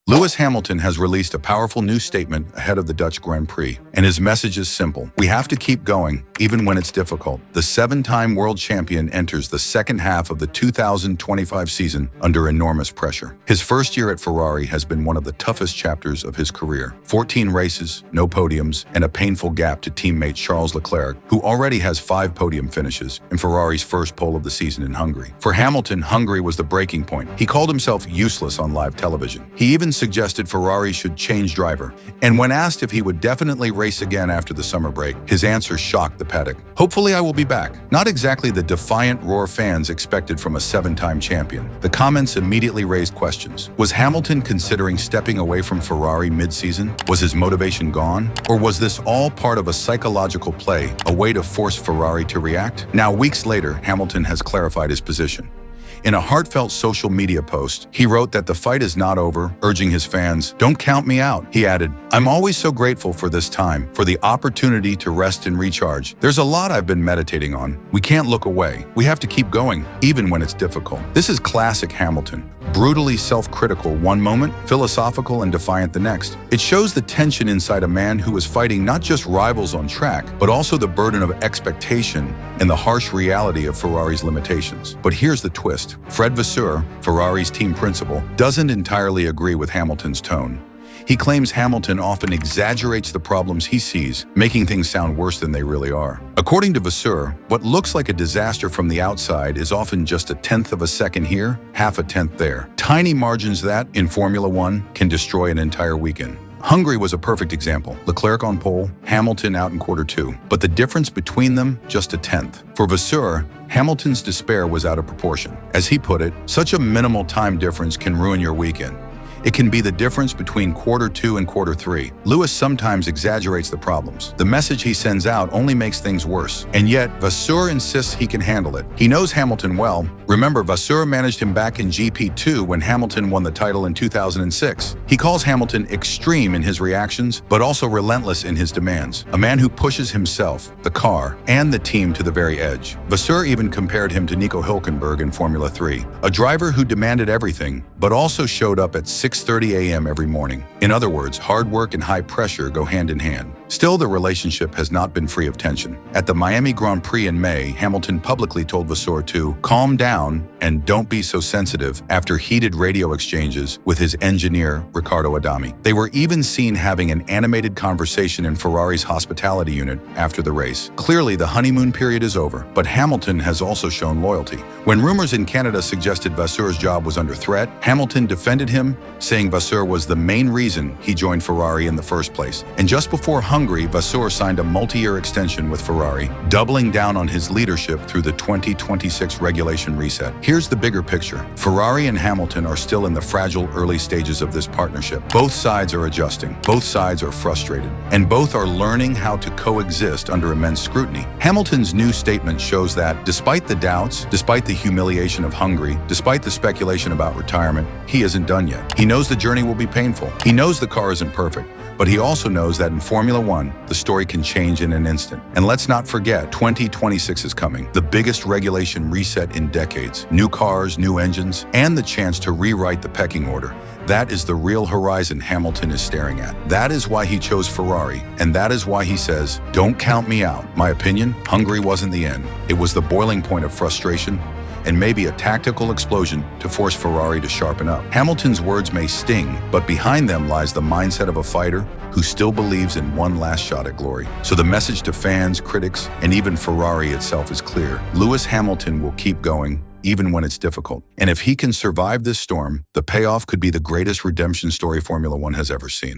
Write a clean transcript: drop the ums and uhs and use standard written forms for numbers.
Lewis Hamilton has released a powerful new statement ahead of the Dutch Grand Prix, and his message is simple. We have to keep going, even when it's difficult. The seven-time world champion enters the second half of the 2025 season under enormous pressure. His first year at Ferrari has been one of the toughest chapters of his career. 14 races, no podiums, and a painful gap to teammate Charles Leclerc, who already has 5 podium finishes in Ferrari's first pole of the season in Hungary. For Hamilton, Hungary was the breaking point. He called himself useless on live television. He even suggested Ferrari should change driver, and when asked if he would definitely race again after the summer break, his answer shocked the paddock. "Hopefully I will be back." Not exactly the defiant roar fans expected from a 7-time champion. The comments immediately raised questions. Was Hamilton considering stepping away from Ferrari mid-season? Was his motivation gone? Or was this all part of a psychological play, a way to force Ferrari to react? Now, weeks later, Hamilton has clarified his position. In a heartfelt social media post, he wrote that the fight is not over, urging his fans, "Don't count me out." He added, "I'm always so grateful for this time, for the opportunity to rest and recharge. There's a lot I've been meditating on. We can't look away. We have to keep going, even when it's difficult." This is classic Hamilton. Brutally self-critical one moment, philosophical and defiant the next. It shows the tension inside a man who is fighting not just rivals on track, but also the burden of expectation and the harsh reality of Ferrari's limitations. But here's the twist. Fred Vasseur, Ferrari's team principal, doesn't entirely agree with Hamilton's tone. He claims Hamilton often exaggerates the problems he sees, making things sound worse than they really are. According to Vasseur, what looks like a disaster from the outside is often just a tenth of a second here, half a tenth there. Tiny margins that, in Formula One, can destroy an entire weekend. Hungary was a perfect example. Leclerc on pole, Hamilton out in quarter 2. But the difference between them, just a tenth. For Vasseur, Hamilton's despair was out of proportion. As he put it, such a minimal time difference can ruin your weekend. It can be the difference between quarter 2 and quarter 3. Lewis sometimes exaggerates the problems. The message he sends out only makes things worse. And yet, Vasseur insists he can handle it. He knows Hamilton well. Remember, Vasseur managed him back in GP2 when Hamilton won the title in 2006. He calls Hamilton extreme in his reactions, but also relentless in his demands. A man who pushes himself, the car, and the team to the very edge. Vasseur even compared him to Nico Hülkenberg in Formula 3, a driver who demanded everything, but also showed up at 6:30 a.m. every morning. In other words, hard work and high pressure go hand in hand. Still, the relationship has not been free of tension. At the Miami Grand Prix in May, Hamilton publicly told Vasseur to calm down and don't be so sensitive after heated radio exchanges with his engineer, Riccardo Adami. They were even seen having an animated conversation in Ferrari's hospitality unit after the race. Clearly, the honeymoon period is over, but Hamilton has also shown loyalty. When rumors in Canada suggested Vasseur's job was under threat, Hamilton defended him, saying Vasseur was the main reason he joined Ferrari in the first place. And just before Hungary, Vasseur signed a multi-year extension with Ferrari, doubling down on his leadership through the 2026 regulation reset. Here's the bigger picture. Ferrari and Hamilton are still in the fragile early stages of this partnership. Both sides are adjusting, both sides are frustrated, and both are learning how to coexist under immense scrutiny. Hamilton's new statement shows that, despite the doubts, despite the humiliation of Hungary, despite the speculation about retirement, he isn't done yet. He knows the journey will be painful. He knows the car isn't perfect. But he also knows that in Formula One, the story can change in an instant. And let's not forget, 2026 is coming. The biggest regulation reset in decades. New cars, new engines, and the chance to rewrite the pecking order. That is the real horizon Hamilton is staring at. That is why he chose Ferrari, and that is why he says, "Don't count me out." My opinion, Hungary wasn't the end. It was the boiling point of frustration, and maybe a tactical explosion to force Ferrari to sharpen up. Hamilton's words may sting, but behind them lies the mindset of a fighter who still believes in one last shot at glory. So the message to fans, critics, and even Ferrari itself is clear. Lewis Hamilton will keep going, even when it's difficult. And if he can survive this storm, the payoff could be the greatest redemption story Formula One has ever seen.